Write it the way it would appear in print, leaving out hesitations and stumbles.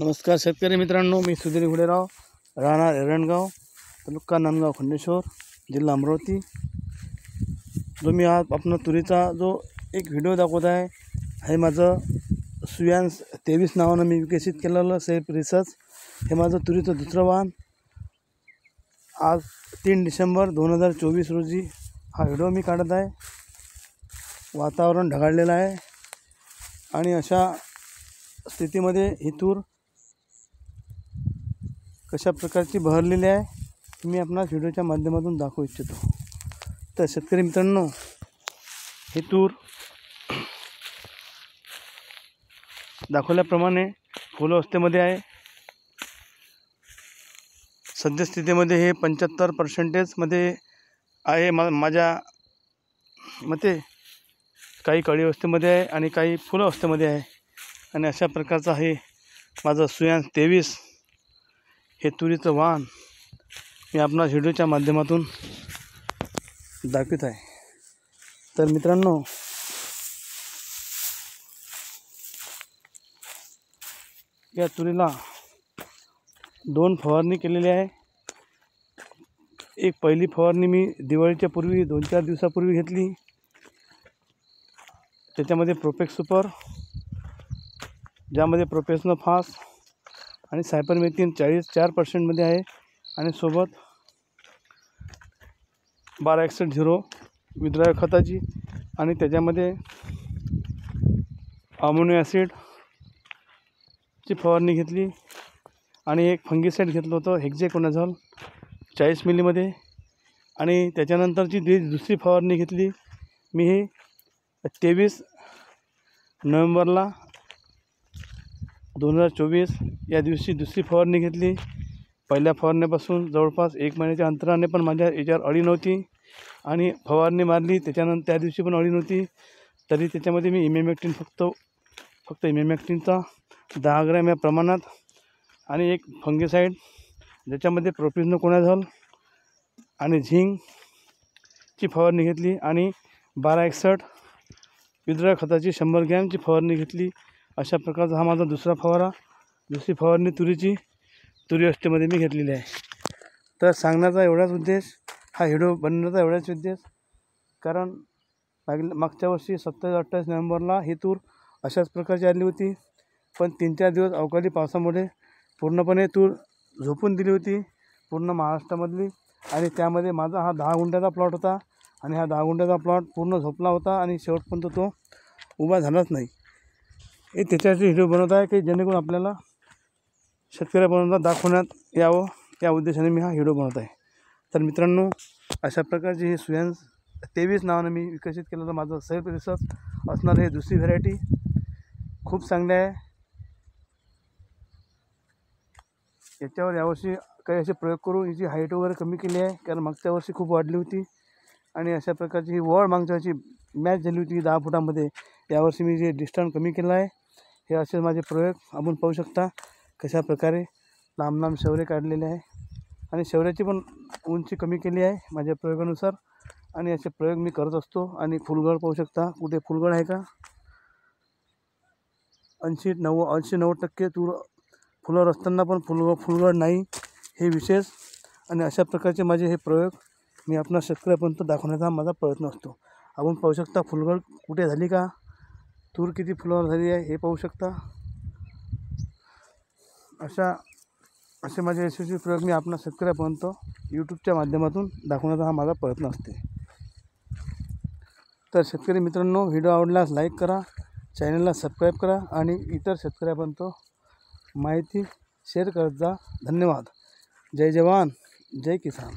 नमस्कार शेतकरी मित्रांनो, मी सुधीर घुडेराव, राहणार एरणगाव, तालुका नांदगाव, खंडेश्वर, जिल्हा अमरावती। जो मी आज आपण तुरीचा जो एक व्हिडिओ दाखवत आहे, हे माझं सुयांस 23 नावानं मी विकसित केलेलं सेल्फ रिसर्च। हे माझं तुरीचं दुसरं वाहन। आज 3 डिसेंबर 2024 रोजी हा व्हिडिओ मी काढत आहे। वातावरण ढगाळलेलं आहे आणि अशा स्थितीमध्ये ही तूर कशा प्रकारची बहरलेली आहे मी आपणास व्हिडिओच्या माध्यमातून दाखवू इच्छितो। तर शेतकरी मित्रांनो, ही तूर दाखवल्याप्रमाणे फुलावस्थेमध्ये आहे। सद्यस्थितीमध्ये हे 75% मध्ये आहे। माझ्या मते काही कळी अवस्थेमध्ये आहे आणि काही फुलावस्थेमध्ये आहे। आणि अशा प्रकारचा हे माझं सुयांस 23 हे तुरीचं वाहन मी आपणास व्हिडिओच्या माध्यमातून दाखवत आहे। तर मित्रांनो, या तुरीला 2 फवारणी केलेली आहे। एक पहिली फवारणी मी दिवाळीच्या पूर्वी 2-4 दिवसापूर्वी घेतली। त्याच्यामध्ये प्रोपेक्स सुपर, ज्यामध्ये प्रोपेसनो फास आणि सायपरमेथ्रिन 4% मध्ये आहे आणि सोबत 1261 विद्राव्य खताची आणि त्याच्यामध्ये अमोनियम ॲसिडची फवारणी घेतली आणि एक फंगिसाईड घेतलं होतं हेक्झाकोनाझोल 40 मिलीमध्ये। आणि त्याच्यानंतरची दुसरी फवारणी घेतली मी ही 23 नोव्हेंबरला 2024 या दिवशी दुसरी फवारणी घेतली। पहिल्या फवारण्यापासून जवळपास 1 महिन्याच्या अंतराने पण माझ्या याच्यावर अळी नव्हती आणि फवारणी मारली त्याच्यानंतर त्या दिवशी पण अळी नव्हती। तरी त्याच्यामध्ये मी इमेमॅक्टिन फक्त इमेमॅक्टिनचा 10 ग्रॅम या प्रमाणात आणि एक फंगिसाईड ज्याच्यामध्ये प्रोपिनोकोनाझोल आणि झिंकची फवारणी घेतली आणि 1261 विद्राव्य खताची 100 ग्रॅमची फवारणी घेतली। अशा प्रकारचा हा माझा दुसरी फवारणी तुरी अवस्थेमध्ये मी घेतलेली आहे। तर सांगण्याचा एवढाच उद्देश, हा व्हिडिओ बनवण्याचा एवढाच उद्देश, कारण मागच्या वर्षी 27-28 नोव्हेंबरला ही तूर अशाच प्रकारची आली होती। पण 3-4 दिवस अवकाळी पावसामुळे पूर्णपणे तूर झोपून दिली होती पूर्ण महाराष्ट्रामधली। आणि त्यामध्ये माझा हा 10 गुंठ्याचा प्लॉट होता आणि हा 10 गुंठ्याचा प्लॉट पूर्ण झोपला होता आणि शेवटपर्यंत तो उभा झालाच नाही। हे त्याच्यासाठी व्हिडिओ बनवत आहे की जेणेकरून आपल्याला शेतकऱ्यापर्यंत दाखवण्यात यावं, या उद्देशाने मी हा व्हिडिओ बनवत आहे। तर मित्रांनो, अशा प्रकारची हे सुयांस 23 नावानं मी विकसित केलेलं माझं सेल्फ रिसर्च असणार हे दुसरी व्हरायटी खूप चांगली आहे। याच्यावर यावर्षी काही असे प्रयोग करून याची हाईट वगैरे कमी केली आहे, कारण मागच्या वर्षी खूप वाढली होती आणि अशा प्रकारची ही वळ मागच्या वर्षी मॅच झाली होती 10 फुटामध्ये। यावर्षी मी जे डिस्टन्स कमी केलं आहे, हे असे माझे प्रयोग आपण पाहू शकता कशा प्रकारे लांब लांब शेवरे काढलेले आहे आणि शेवऱ्याची पण उंची कमी केली आहे माझ्या प्रयोगानुसार। आणि असे प्रयोग मी करत असतो। आणि फुलगड पाहू शकता, कुठे फुलगड आहे का? 80-90% तूर फुलावर असताना पण फुलगड नाही, हे विशेष। आणि अशा प्रकारचे माझे हे प्रयोग मी आपणा शेतकऱ्यापर्यंत दाखवण्याचा माझा प्रयत्न असतो। आपण पाहू शकता फुलगड कुठे झाली का, तूर किती फुलावर झाली आहे हे पाहू शकता। असे माझे यशस्वी प्रयोग मी आपणा शेतकऱ्यापर्यंत यूट्यूबच्या माध्यमातून दाखवण्याचा हा माझा प्रयत्न असते। तर शेतकरी मित्रांनो, व्हिडिओ आवडल्यास लाईक करा, चॅनलला सबस्क्राईब करा आणि इतर शेतकऱ्यापर्यंत माहिती शेअर करत जा। धन्यवाद। जय जवान, जय किसान।